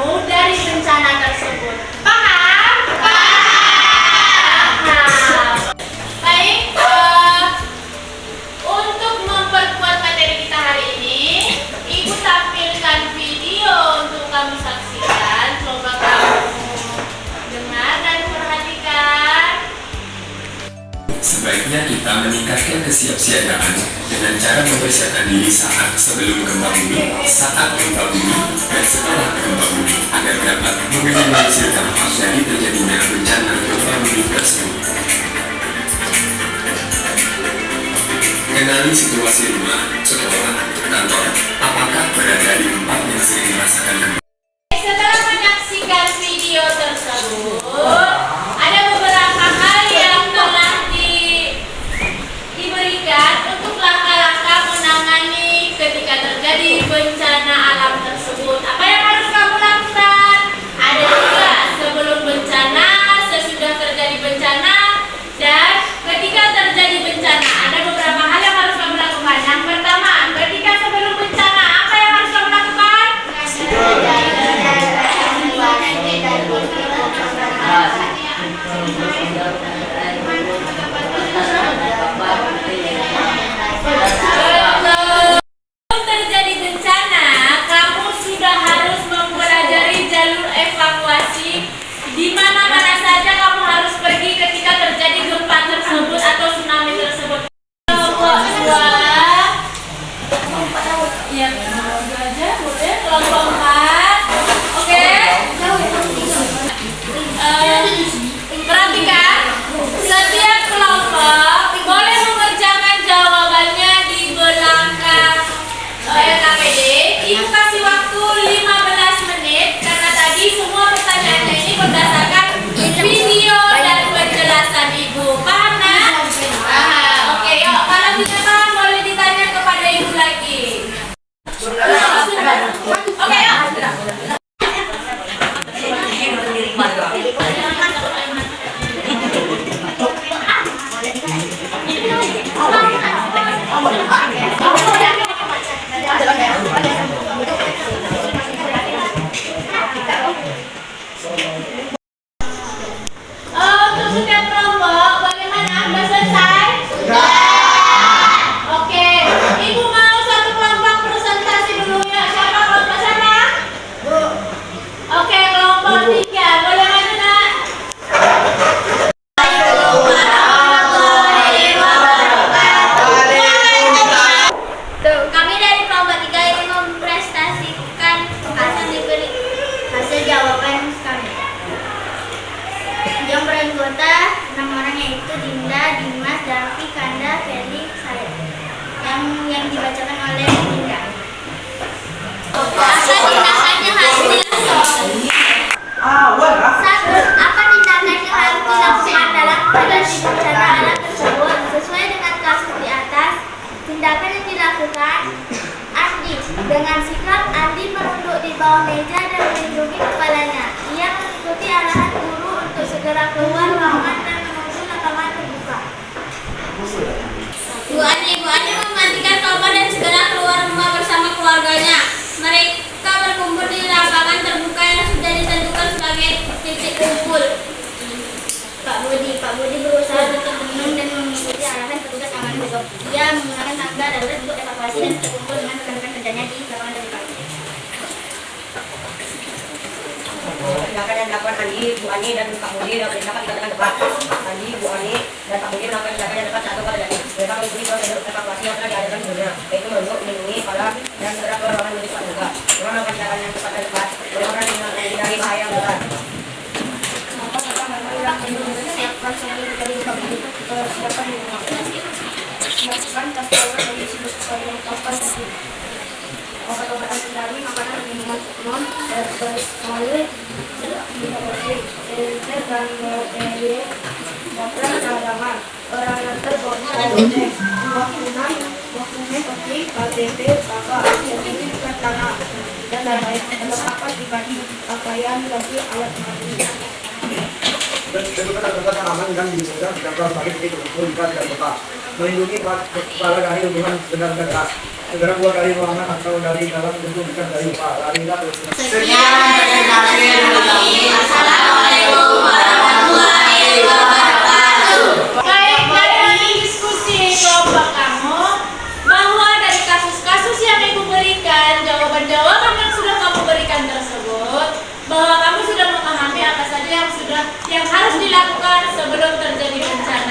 kamu dari bencana tersebut. Paham? Paham. Baik, untuk memperkuat materi kita hari ini, Ibu tampilkan video untuk kamu saksikan. Coba kamu dengar dan perhatikan. Sebaiknya kita meningkatkan kesiapsiagaan dengan cara mempersiapkan diri saat sebelum gempa bumi, saat gempa bumi, dan setelah gempa bumi agar dapat meminimalisir dampak dari terjadinya bencana gempa bumi tersebut. Kenali situasi rumah, sekolah, kantor, apakah berada di tempat yang sering merasakan gempa. Setelah menyaksikan video tersebut, ada beberapa hal yang telah diberikan untuk langkah-langkah menangani ketika terjadi bencana alam tersebut. Apa yang harus kamu lakukan? Ada juga sebelum bencana, sesudah terjadi bencana, dan ketika terjadi bencana. Ada beberapa hal yang harus kamu lakukan. Yang pertama, ketika sebelum bencana, apa yang harus kamu lakukan? Sebelum terjadi bencana, kamu sudah harus mempelajari jalur evakuasi di mana-mana saja kamu harus pergi ketika terjadi gempa tersebut atau tsunami tersebut. Kelompok 2, ya dua aja boleh. Kelompok 4, oke. Perhatikan, setiap kelompok boleh mengerjakan jawabannya di belakang LKPD. Ibu kasih waktu 15 menit karena tadi semua pertanyaannya ini berdasarkan video dan penjelasan Ibu. Paham, Nak? Paham. Oke, yuk. Kalau tidak paham boleh ditanya kepada Ibu lagi. Oke, yuk. Untuk setiap kelompok, bagaimana? Sudah selesai? Oke, Ibu mau satu kelompok presentasi dulu ya. Siapa kelompok sana? Oke, kelompok 3. Boleh maju, Nak? Kami dari kelompok 3 ingin mempresentasikan hasil jawaban kami. Yang beranggota 6 orang yaitu Dinda, Dimas, Davi, Kanda, Feli, saya. Yang dibacakan oleh Dinda. Apa tindakan yang harus dilakukan? 1. Apa tindakan yang harus dilakukan dalam menghadapi bencana alam tersebut? Sesuai dengan kasus di atas, tindakan yang dilakukan Andi. Dengan sikap Andi menunduk di bawah meja dan melindungi kepalanya. Ia mengikuti arahan guru untuk segera keluar ruangan dan menunggu rekaman terbuka. Bu Andi mematikan kompor dan segera keluar rumah bersama keluarganya. Mereka berkumpul di lapangan terbuka yang sudah ditentukan sebagai titik kumpul. Pak Budi berusaha untuk tenang dan mengikuti arahan petugas keamanan. Ia menggunakan tangga darurat untuk evakuasi dan berkumpul dengan rekan-rekan kerjanya di lapangan terbuka. Tindakan yang dilakukan Andi, Bu Ani, dan Pak Budi dapat dikatakan tepat. Andi, Bu Ani, dan Pak Budi melakukan tindakan yang tepat saat gempa terjadi. Mereka mengikuti prosedur evakuasi yang telah diadakan sebelumnya, yaitu menunduk, melindungi kepala, dan segera keluar ruangan menuju tempat terbuka. Dengan melakukan tindakan yang tepat dan tepat, mereka menghindari bahaya yang besar. Siapkan sebelum terjadi gempa bumi. Persiapan melakukan tas bawah dari situs yang kapan obat-obatan kendali, makanan, minuman non melalui dan dan cadangan orang yang tergolong waktunya seperti KTP, kakak, sertifikat bukan tanah dan lain-lain terdapat di baju pakaian bagi alat mandi. Dan tentukan anggota aman yang dibutuhkan tidak sebagai titik kumpul jika tidak peka, melindungi kepala dari hubungan benda-benda keras, segera keluar dari ruangan atau dari dalam gedung bukan dari luar. Larilah. Sekian presentasi hari ini. Assalamualaikum warahmatullahi wabarakatuh. Baik, dari diskusi kelompok kamu bahwa dari kasus-kasus yang ibu berikan, jawaban-jawaban yang sudah kamu berikan tersebut, bahwa kamu sudah memahami apa saja yang harus dilakukan sebelum terjadi bencana.